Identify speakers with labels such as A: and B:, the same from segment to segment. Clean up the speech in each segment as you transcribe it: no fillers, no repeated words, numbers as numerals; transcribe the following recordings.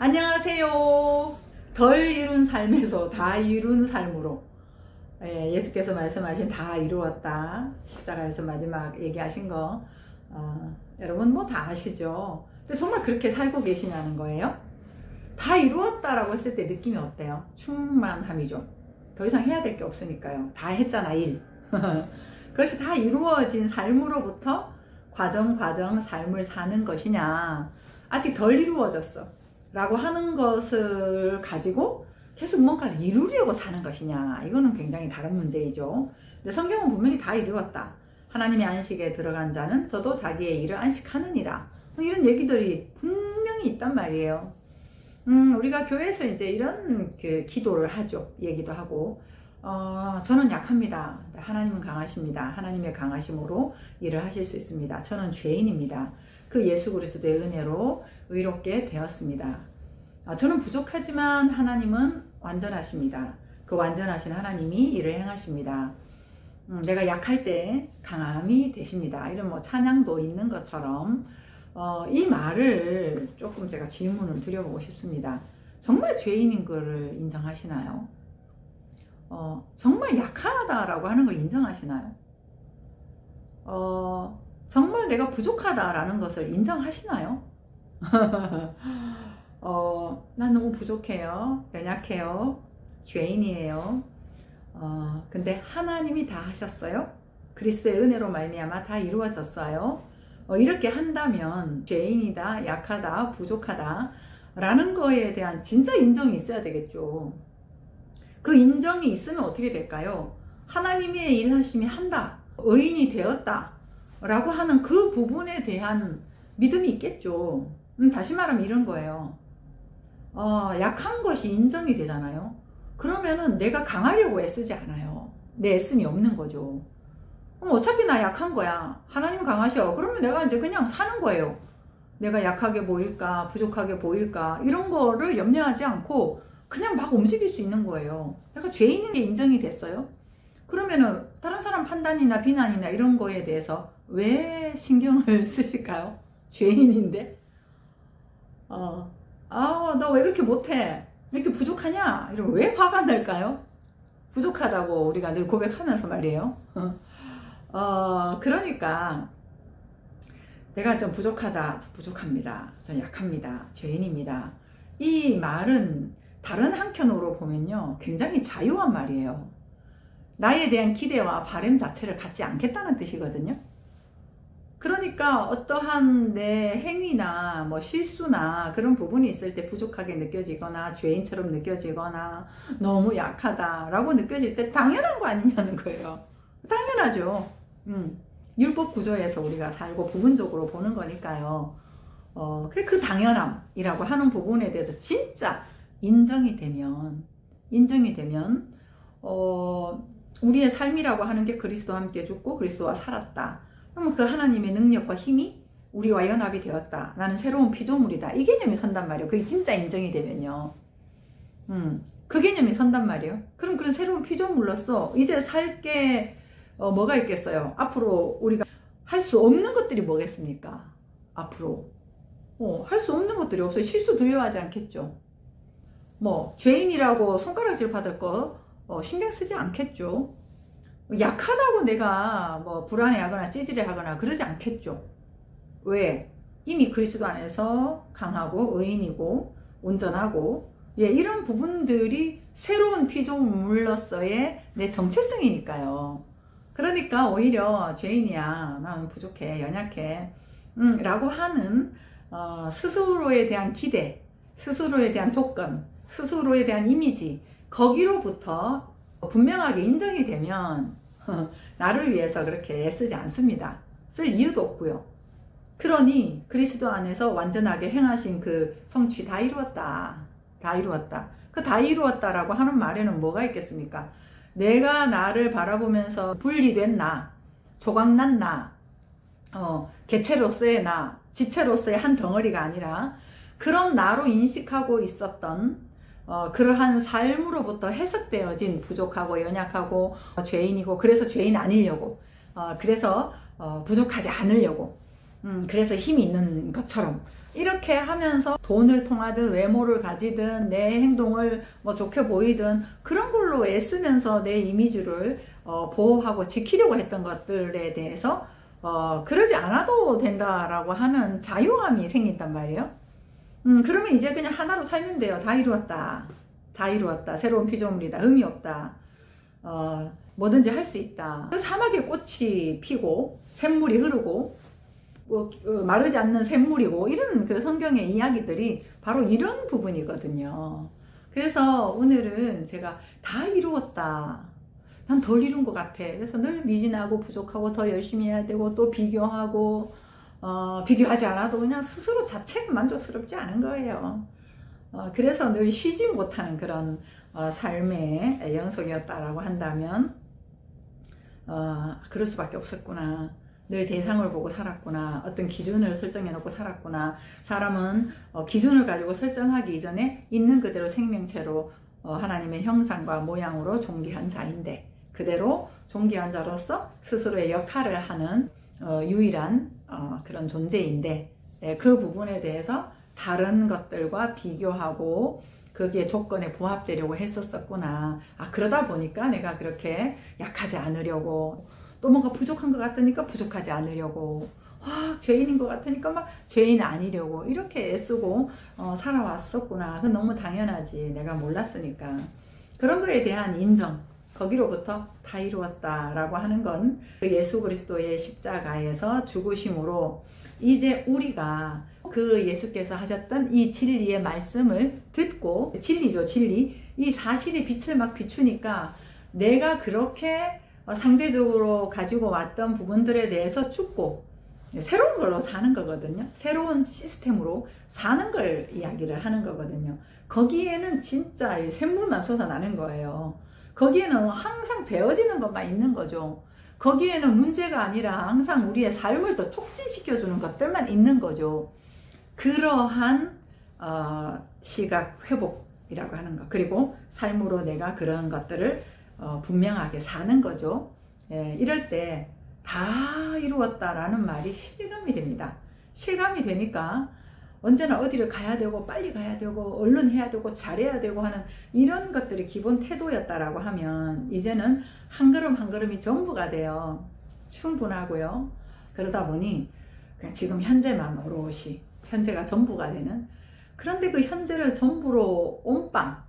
A: 안녕하세요. 덜 이룬 삶에서 다 이룬 삶으로, 예수께서 말씀하신 다 이루었다, 십자가에서 마지막 얘기하신 거, 여러분 뭐 다 아시죠? 근데 정말 그렇게 살고 계시냐는 거예요. 다 이루었다라고 했을 때 느낌이 어때요? 충만함이죠. 더 이상 해야 될 게 없으니까요. 다 했잖아, 일. 그것이 다 이루어진 삶으로부터 과정 삶을 사는 것이냐, 아직 덜 이루어졌어 라고 하는 것을 가지고 계속 뭔가를 이루려고 사는 것이냐, 이거는 굉장히 다른 문제이죠. 근데 성경은 분명히 다 이루었다. 하나님의 안식에 들어간 자는 저도 자기의 일을 안식하느니라, 이런 얘기들이 분명히 있단 말이에요. 우리가 교회에서 이제 이런 기도를 하죠. 얘기도 하고, 저는 약합니다. 하나님은 강하십니다. 하나님의 강하심으로 일을 하실 수 있습니다. 저는 죄인입니다. 그 예수 그리스도의 은혜로 의롭게 되었습니다. 저는 부족하지만 하나님은 완전하십니다. 그 완전하신 하나님이 일을 행하십니다. 내가 약할 때 강함이 되십니다. 이런 뭐 찬양도 있는 것처럼, 이 말을 조금 제가 질문을 드려보고 싶습니다. 정말 죄인인 것을 인정하시나요? 정말 약하다라고 하는 걸 인정하시나요? 정말 내가 부족하다라는 것을 인정하시나요? 난 너무 부족해요. 연약해요. 죄인이에요. 근데 하나님이 다 하셨어요. 그리스도의 은혜로 말미암아 다 이루어졌어요. 이렇게 한다면 죄인이다, 약하다, 부족하다 라는 거에 대한 진짜 인정이 있어야 되겠죠. 그 인정이 있으면 어떻게 될까요? 하나님의 일하심이 한다, 의인이 되었다 라고 하는 그 부분에 대한 믿음이 있겠죠. 다시 말하면 이런 거예요. 약한 것이 인정이 되잖아요. 그러면은 내가 강하려고 애쓰지 않아요. 내 애씀이 없는 거죠. 그럼 어차피 나 약한 거야. 하나님 강하셔. 그러면 내가 이제 그냥 사는 거예요. 내가 약하게 보일까, 부족하게 보일까, 이런 거를 염려하지 않고 그냥 막 움직일 수 있는 거예요. 내가 죄인인 게 인정이 됐어요. 그러면은 다른 사람 판단이나 비난이나 이런 거에 대해서 왜 신경을 쓰실까요? 죄인인데? 너 왜 이렇게 못해? 왜 이렇게 부족하냐? 이러면 왜 화가 날까요? 부족하다고 우리가 늘 고백하면서 말이에요. 그러니까 내가 좀 부족하다, 부족합니다, 전 약합니다, 죄인입니다, 이 말은 다른 한켠으로 보면요, 굉장히 자유한 말이에요. 나에 대한 기대와 바람 자체를 갖지 않겠다는 뜻이거든요. 그러니까 어떠한 내 행위나 뭐 실수나 그런 부분이 있을 때 부족하게 느껴지거나 죄인처럼 느껴지거나 너무 약하다라고 느껴질 때 당연한 거 아니냐는 거예요. 당연하죠. 율법 구조에서 우리가 살고 부분적으로 보는 거니까요. 그 당연함이라고 하는 부분에 대해서 진짜 인정이 되면 우리의 삶이라고 하는 게 그리스도와 함께 죽고 그리스도와 살았다. 그러면 그 하나님의 능력과 힘이 우리와 연합이 되었다. 나는 새로운 피조물이다. 이 개념이 선단 말이에요. 그게 진짜 인정이 되면요. 그 개념이 선단 말이에요. 그럼 그런 새로운 피조물로서 이제 살 게 뭐가 있겠어요? 앞으로 우리가 할 수 없는 것들이 뭐겠습니까? 앞으로 할 수 없는 것들이 없어요. 실수 두려워하지 않겠죠. 뭐 죄인이라고 손가락질 받을 거 신경 쓰지 않겠죠. 약하다고 내가 뭐 불안해하거나 찌질해하거나 그러지 않겠죠. 왜? 이미 그리스도 안에서 강하고 의인이고 온전하고, 이런 부분들이 새로운 피조물로서의 내 정체성이니까요. 그러니까 오히려 죄인이야, 나는 부족해, 연약해 라고 하는 스스로에 대한 기대, 스스로에 대한 조건, 스스로에 대한 이미지, 거기로부터 분명하게 인정이 되면 나를 위해서 그렇게 애쓰지 않습니다. 쓸 이유도 없고요. 그러니 그리스도 안에서 완전하게 행하신 그 성취 다 이루었다, 다 이루었다. 그 다 이루었다라고 하는 말에는 뭐가 있겠습니까? 내가 나를 바라보면서 분리된 나, 조각난 나, 개체로서의 나, 지체로서의 한 덩어리가 아니라 그런 나로 인식하고 있었던 그러한 삶으로부터 해석되어진 부족하고 연약하고 죄인이고, 그래서 죄인 아니려고, 그래서 부족하지 않으려고, 그래서 힘이 있는 것처럼 이렇게 하면서 돈을 통하든 외모를 가지든 내 행동을 뭐 좋게 보이든 그런 걸로 애쓰면서 내 이미지를 보호하고 지키려고 했던 것들에 대해서 그러지 않아도 된다라고 하는 자유함이 생긴단 말이에요. 그러면 이제 그냥 하나로 살면 돼요. 다 이루었다. 다 이루었다. 새로운 피조물이다. 의미 없다. 뭐든지 할 수 있다. 사막에 꽃이 피고 샘물이 흐르고 마르지 않는 샘물이고 이런 그 성경의 이야기들이 바로 이런 부분이거든요. 그래서 오늘은 제가 다 이루었다. 난 덜 이룬 것 같아. 그래서 늘 미진하고 부족하고 더 열심히 해야 되고 또 비교하고 비교하지 않아도 그냥 스스로 자체가 만족스럽지 않은 거예요. 그래서 늘 쉬지 못하는 그런 삶의 연속이었다라고 한다면 그럴 수밖에 없었구나. 늘 대상을 보고 살았구나. 어떤 기준을 설정해 놓고 살았구나. 사람은 기준을 가지고 설정하기 이전에 있는 그대로 생명체로 하나님의 형상과 모양으로 존귀한 자인데 그대로 존귀한 자로서 스스로의 역할을 하는 유일한 그런 존재인데 그 부분에 대해서 다른 것들과 비교하고 거기에 조건에 부합되려고 했었구나. 그러다 보니까 내가 그렇게 약하지 않으려고 또 뭔가 부족한 것 같으니까 부족하지 않으려고 죄인인 것 같으니까 막 죄인 아니려고 이렇게 애쓰고 살아왔었구나. 그건 너무 당연하지. 내가 몰랐으니까. 그런 거에 대한 인정, 거기로부터 다 이루었다라고 하는 건 그 예수 그리스도의 십자가에서 죽으심으로 이제 우리가 그 예수께서 하셨던 이 진리의 말씀을 듣고, 진리죠, 진리. 이 사실의 빛을 막 비추니까 내가 그렇게 상대적으로 가지고 왔던 부분들에 대해서 죽고 새로운 걸로 사는 거거든요. 새로운 시스템으로 사는 걸 이야기를 하는 거거든요. 거기에는 진짜 샘물만 솟아나는 거예요. 거기에는 항상 되어지는 것만 있는 거죠. 거기에는 문제가 아니라 항상 우리의 삶을 더 촉진시켜주는 것들만 있는 거죠. 그러한 시각 회복이라고 하는 것, 그리고 삶으로 내가 그런 것들을 분명하게 사는 거죠. 이럴 때 다 이루었다라는 말이 실감이 됩니다. 실감이 되니까 언제나 어디를 가야 되고 빨리 가야 되고 얼른 해야 되고 잘해야 되고 하는 이런 것들이 기본 태도였다라고 하면 이제는 한 걸음 한 걸음이 전부가 돼요. 충분하고요. 그러다 보니 그냥 지금 현재만 오롯이 현재가 전부가 되는, 그런데 그 현재를 전부로 옴빵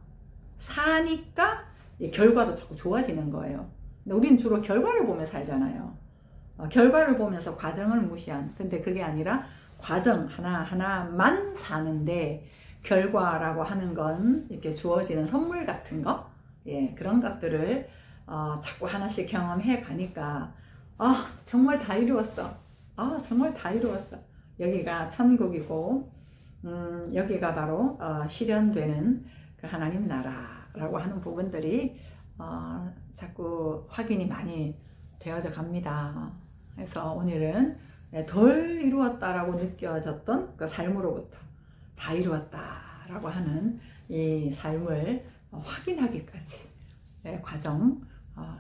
A: 사니까 결과도 자꾸 좋아지는 거예요. 근데 우리는 주로 결과를 보며 살잖아요. 결과를 보면서 과정을 무시한, 근데 그게 아니라 과정 하나하나만 사는데 결과라고 하는 건 이렇게 주어지는 선물 같은 거, 그런 것들을 자꾸 하나씩 경험해 가니까 정말 다 이루었어. 정말 다 이루었어. 여기가 천국이고 여기가 바로 실현되는 그 하나님 나라라고 하는 부분들이 자꾸 확인이 많이 되어져 갑니다. 그래서 오늘은 덜 이루었다라고 느껴졌던 그 삶으로부터 다 이루었다라고 하는 이 삶을 확인하기까지 과정,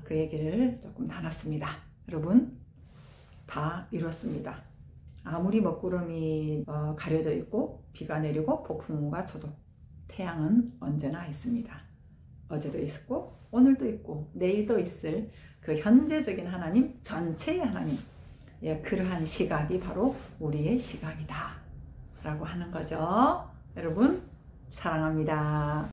A: 그 얘기를 조금 나눴습니다. 여러분, 다 이루었습니다. 아무리 먹구름이 가려져 있고 비가 내리고 폭풍우가 쳐도 태양은 언제나 있습니다. 어제도 있었고 오늘도 있고 내일도 있을 그 현재적인 하나님, 전체의 하나님, 그러한 시각이 바로 우리의 시각이다 라고 하는 거죠. 여러분, 사랑합니다.